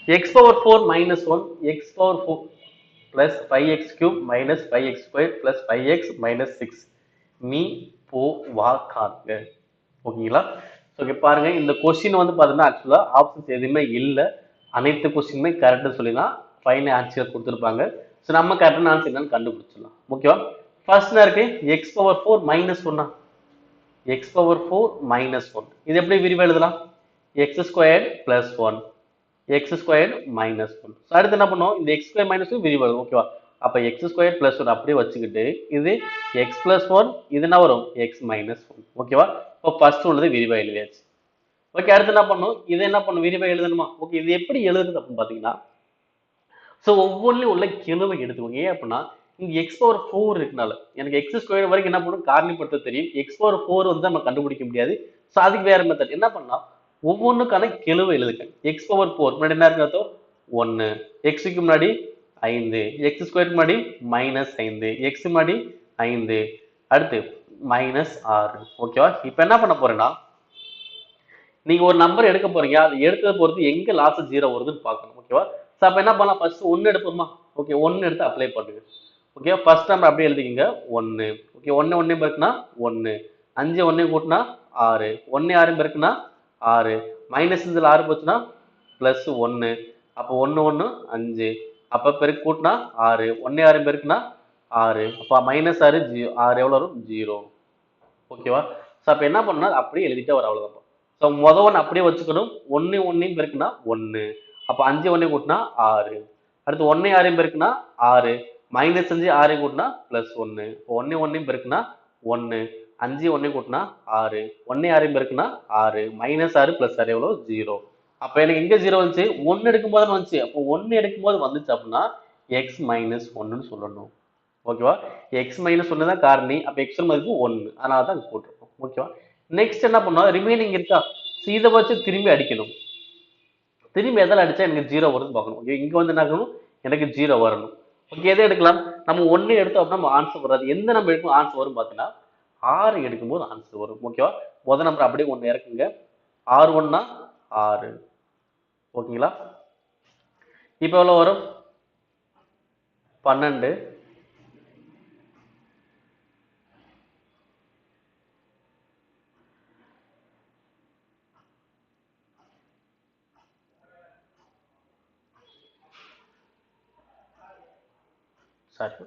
x power 4 minus 1 x power 4 plus 5x cube minus 5x squared plus 5x minus 6 me போ வா காண்க ஓகேங்களா. So இங்கே பாருங்க இந்த கொஸ்டின் வந்து பார்த்தீங்கன்னா ஆக்சுவலாக ஆப்ஷன்ஸ் எதுவுமே இல்லை, அனைத்து கொஸ்டினுமே கரெக்டாக சொல்லி தான் ஃபைனல் ஆன்சர் கொடுத்துருப்பாங்க. ஸோ நம்ம கரெக்டான ஆன்சர் என்னன்னு கண்டுபிடிச்சிடலாம். ஓகேவா. ஃபர்ஸ்ட் இருக்கு எக்ஸ் பவர் 4 மைனஸ் ஒன்னா, எக்ஸ் பவர் 4 மைனஸ் 1 இது எப்படி விரிவு எழுதலாம், X squared plus 1 X squared minus 1. So அடுத்து என்ன பண்ணுவோம், இந்த எக்ஸ் ஸ்கொயர் மைனஸ் விரிவு எழுதும். ஓகேவா. அப்போ எக்ஸ் ஸ்கொயர் பிளஸ் 1 அப்படியே வச்சுக்கிட்டு இது எக்ஸ் பிளஸ் 1 இது என்ன வரும் எக்ஸ் மைனஸ் 1. ஓகேவா. இப்போ ஃபர்ஸ்ட் உள்ளது விரிவா எழுதியாச்சு. ஓகே அடுத்து என்ன பண்ணும், இது என்ன பண்ணும் விரிவா எழுதணுமா. ஓகே இது எப்படி எழுதுறது அப்படின்னு பார்த்தீங்கன்னா, ஸோ ஒவ்வொன்றிலும் உள்ள கிழமை எடுத்துக்கோங்க. ஏன் அப்படின்னா இங்க எக்ஸ் பவர் 4 இருக்கனால எனக்கு எக்ஸ் ஸ்கொயர் வரைக்கும் என்ன பண்ணும் காரணிப்படுத்த தெரியும், எக்ஸ் பவர் 4 வந்து நம்ம கண்டுபிடிக்க முடியாது. ஸோ அதுக்கு வேற மெத்தட் என்ன பண்ணலாம், ஒவ்வொன்றுக்கான கெழுவை எழுதுங்க. எக்ஸ் பவர் 4 முன்னாடி என்ன இருக்கு 1, எக்ஸுக்கு முன்னாடி 5, எக்ஸ் ஸ்கொயருக்கு முன்னாடி மைனஸ் 5, எக்ஸ் முன்னாடி 5, அடுத்து மைனஸ் 6. ஓகேவா. இப்போ என்ன பண்ண போறேன்னா நீங்க ஒரு நம்பர் எடுக்க போறீங்க, அது எடுத்ததை பொறுத்து எங்க லாஸ்ட் 0 வருதுன்னு பார்க்கணும். ஓகேவா. ஸோ அப்போ என்ன பண்ணலாம், ஃபர்ஸ்ட் 1 எடுப்போமா. ஓகே 1 எடுத்து அப்ளை பண்ணுங்க. ஓகே ஃபர்ஸ்ட் நம்பர் அப்படியே எழுதிக்கிங்க 1. ஓகே 1 1 பெருக்குனா 1, 5 1 கூட்டினா 6, 1 6 பெருக்குனா 6, மைனஸ் இதில் 6 போச்சுன்னா பிளஸ் 1, அப்போ 1 1 5, அப்போ பெருக்கு கூட்டினா 6, 1 6 பெருக்குனா 6, அப்போ மைனஸ் 6 6 எவ்வளோ வரும் 0. ஓகேவா. ஸோ அப்போ என்ன பண்ணா அப்படியே எழுதிட்டே வர அவ்வளோதான். ஸோ மொதல் ஒன்று அப்படியே வச்சுக்கணும், 1 1 பெருக்குனா 1, அப்போ 5 1 கூட்டினா 6, அடுத்து 1 6 பெருக்குனா 6, மைனஸ் 5 6 கூட்டினா பிளஸ் 1, இப்போ 1 1 பெருக்குனா 1, 5 1 கூட்டினா 6, 1 6 பெருக்குனா 6, மைனஸ் 6 பிளஸ் 6 எவ்வளோ 0. அப்போ எனக்கு எங்க 0 வந்துச்சு 1 எடுக்கும்போது வந்துச்சு, அப்போ 1 எடுக்கும்போது வந்துச்சு அப்படின்னா எக்ஸ் மைனஸ் 1ன்னு சொல்லணும். ஓகேவா. எக்ஸ் மைனஸ் 1 தான் காரணி, அப்போ எக்ஸ் மதிப்பு 1, அதனால தான் போட்டிருக்கோம். ஓகேவா. நெக்ஸ்ட் என்ன பண்ணோம் ரிமைனிங் இருக்கா, இதை வச்சு திரும்பி அடிக்கணும். திரும்பி எதில் அடிச்சா எனக்கு 0 வருதுன்னு பார்க்கணும். ஓகே இங்க வந்து என்ன ஆகணும் எனக்கு 0 வரணும். ஓகே எதை எடுக்கலாம், நம்ம 1 எடுத்தோம் அப்படின்னா நம்ம ஆன்சர் வராது. எந்த நம்பர் எடுக்கும் ஆன்சர் வரும் பார்த்தீங்கன்னா 6 எடுக்கும்போது ஆன்சர் வரும். ஓகேவா. முதல் நம்பர் அப்படியே 1 இறக்குங்க, 6 1 6. ஓகேங்களா. இப்போ எவ்வளோ வரும் 12, சாரி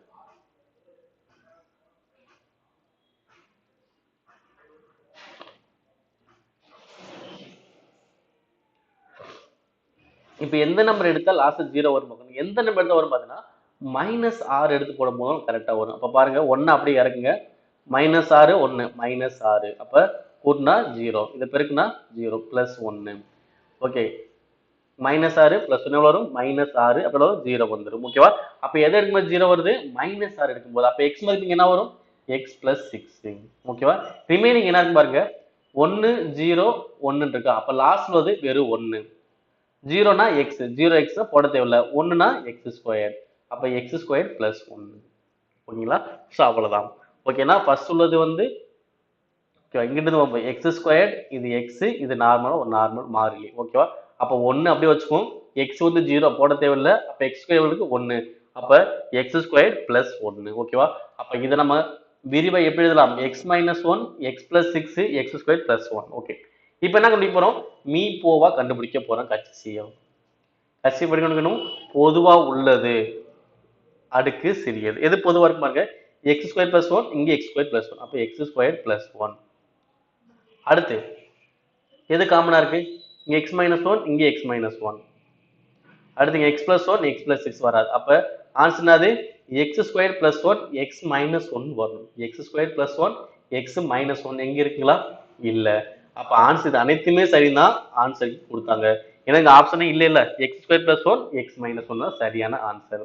இப்போ எந்த நம்பர் எடுத்தா லாஸ்ட் 0 வரும் பார்க்கணும். எந்த நம்பர் எடுத்தா வரும் பார்த்தீங்கன்னா மைனஸ் 6 எடுத்து போடும் போதும் கரெக்டாக வரும். அப்போ பாருங்க 1 அப்படியே இறக்குங்க, மைனஸ் 6 1 மைனஸ் 6, அப்போ கூட்டினா 0, இது பெருக்குனா 0 பிளஸ் 1. ஓகே மைனஸ் 6 பிளஸ் 1 வரும் மைனஸ் 6, அப்போ 0 வந்துடும். ஓகேவா. அப்போ எதை எடுக்கும்போது 0 வருது மைனஸ் 6 எடுக்கும்போது, அப்போ எக்ஸ் மதிப்பு என்ன வரும் எக்ஸ் பிளஸ் 6. ஓகேவா. ரிமைனிங் என்ன இருக்கு பாருங்க 1 0 1 இருக்கா, அப்போ லாஸ்ட் வந்து வெறும் 1, 0னா எக்ஸ் 0x போட தேவையில்ல, 1னா எக்ஸ் ஸ்கொயர், அப்போ எக்ஸ் ஸ்கொயர் பிளஸ் 1. ஓகேங்களா. ஸோ அவ்வளோதான். ஓகேனா ஃபர்ஸ்ட் உள்ளது வந்து இங்கிட்டு எக்ஸ் ஸ்கொயர், இது எக்ஸ், இது நார்மலாக ஒரு நார்மல் மாறிலி. ஓகேவா. அப்போ 1 அப்படியே வச்சுக்கோம், எக்ஸ் வந்து 0 போட தேவையில்லை, அப்போ எக்ஸ் ஸ்கொயருக்கு 1, அப்போ எக்ஸ் ஸ்கொயர் பிளஸ் 1. ஓகேவா. அப்போ இதை நம்ம விரிவை எப்படி எழுதலாம், X minus 1 X plus 6 X square plus 1. Okay இப்போ என்ன கண்டுபிடிக்க போறோம், மீ போவா கண்டுபிடிக்க போறோம். கட்சியம் கட்சி படிக்கணும், பொதுவா உள்ளது அடுக்கு சிறியது. எது பொதுவா இருக்கு பாருங்க, எக்ஸ் ஸ்கொயர் பிளஸ் 1, இங்க எக்ஸ் ஸ்கொயர் பிளஸ் 1, அப்போ எக்ஸ் ஸ்கொயர் பிளஸ் 1. அடுத்து எது காமனா இருக்கு, இங்க எக்ஸ் மைனஸ் 1, இங்க எக்ஸ் மைனஸ் 1. அடுத்து இங்க எக்ஸ் பிளஸ் 1 எக்ஸ் பிளஸ் 6 வராது, அப்ப ஆன்சர் என்னது X square plus 1 X minus 1 வரும். X square plus 1 X minus 1 எங்க இருக்குங்களா இல்ல. அப்ப ஆன்சர் இது அனைத்துமே சரிதான் ஆன்சர் கொடுத்தாங்க. ஏன்னா இந்த ஆப்ஷனே இல்ல X square plus 1 X minus 1 தான் சரியான ஆன்சர்.